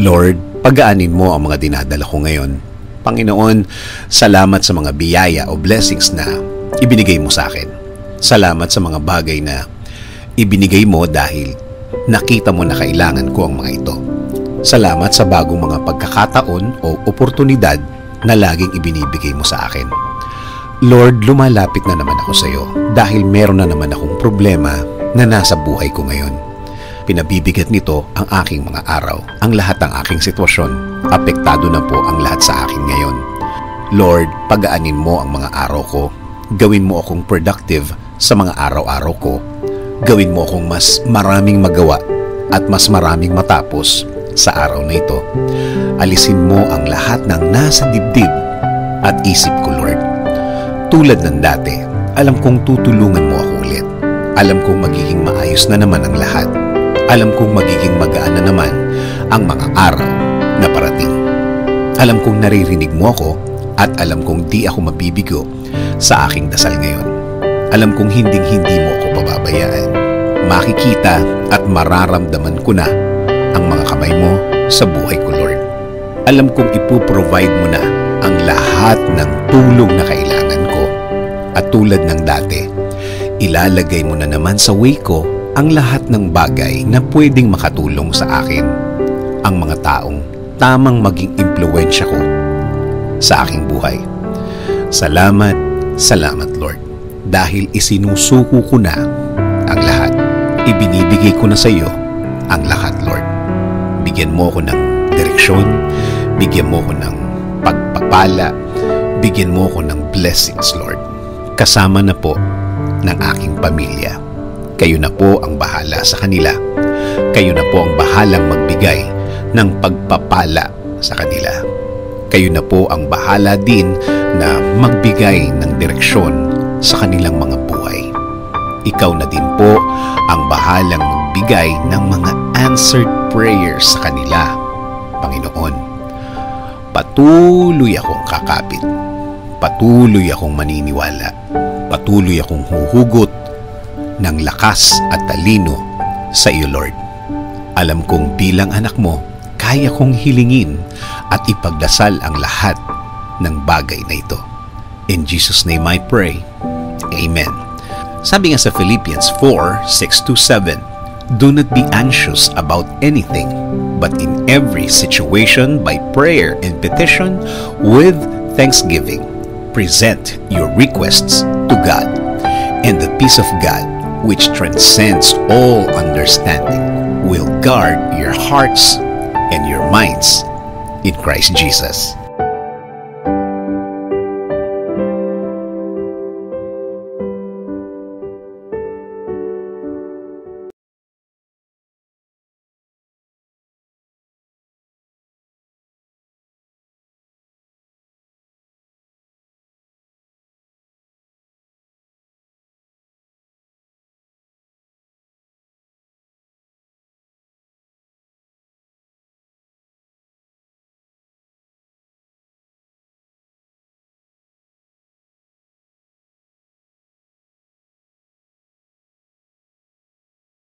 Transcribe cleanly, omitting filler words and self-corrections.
Lord, pagaanin mo ang mga dinadala ko ngayon. Panginoon, salamat sa mga biyaya o blessings na ibinigay mo sa akin. Salamat sa mga bagay na ibinigay mo dahil nakita mo na kailangan ko ang mga ito. Salamat sa bagong mga pagkakataon o oportunidad na laging ibinibigay mo sa akin. Lord, lumalapit na naman ako sa iyo dahil meron na naman akong problema na nasa buhay ko ngayon. Pinabibigat nito ang aking mga araw, ang lahat ng aking sitwasyon. Apektado na po ang lahat sa akin ngayon. Lord, pagaanin mo ang mga araw ko. Gawin mo akong productive sa mga araw-araw ko. Gawin mo akong mas maraming magawa at mas maraming matapos sa araw na ito. Alisin mo ang lahat ng nasa dibdib at isip ko, Lord. Tulad ng dati, alam kong tutulungan mo ako ulit. Alam kong magiging maayos na naman ang lahat. Alam kong magiging magaan na naman ang mga araw na parating. Alam kong naririnig mo ako at alam kong di ako mabibigo sa aking dasal ngayon. Alam kong hinding-hindi mo ako pababayaan. Makikita at mararamdaman ko na ang mga kamay mo sa buhay ko, Lord. Alam kong ipoprovide mo na ang lahat ng tulong na kailangan ko. At tulad ng dati, ilalagay mo na naman sa way ko ang lahat ng bagay na pwedeng makatulong sa akin. Ang mga taong tamang maging impluwensya ko sa aking buhay. Salamat, salamat Lord. Dahil isinusuko ko na ang lahat. Ibinibigay ko na sa iyo ang lahat, Lord. Bigyan mo ko ng direksyon, bigyan mo ko ng pagpapala, bigyan mo ko ng blessings, Lord. Kasama na po ng aking pamilya. Kayo na po ang bahala sa kanila. Kayo na po ang bahalang magbigay ng pagpapala sa kanila. Kayo na po ang bahala din na magbigay ng direksyon sa kanilang mga buhay. Ikaw na din po ang bahalang magbigay ng mga answered prayers sa kanila, Panginoon. Patuloy akong kakapit. Patuloy akong maniniwala. Patuloy akong huhugot ng lakas at talino sa iyo, Lord. Alam kong bilang anak mo, kaya kong hilingin at ipagdasal ang lahat ng bagay na ito. In Jesus' name I pray. Amen. Sabi nga sa Philippians 4:6-7, do not be anxious about anything, but in every situation by prayer and petition with thanksgiving, present your requests to God, and the peace of God, which transcends all understanding, will guard your hearts and your minds in Christ Jesus.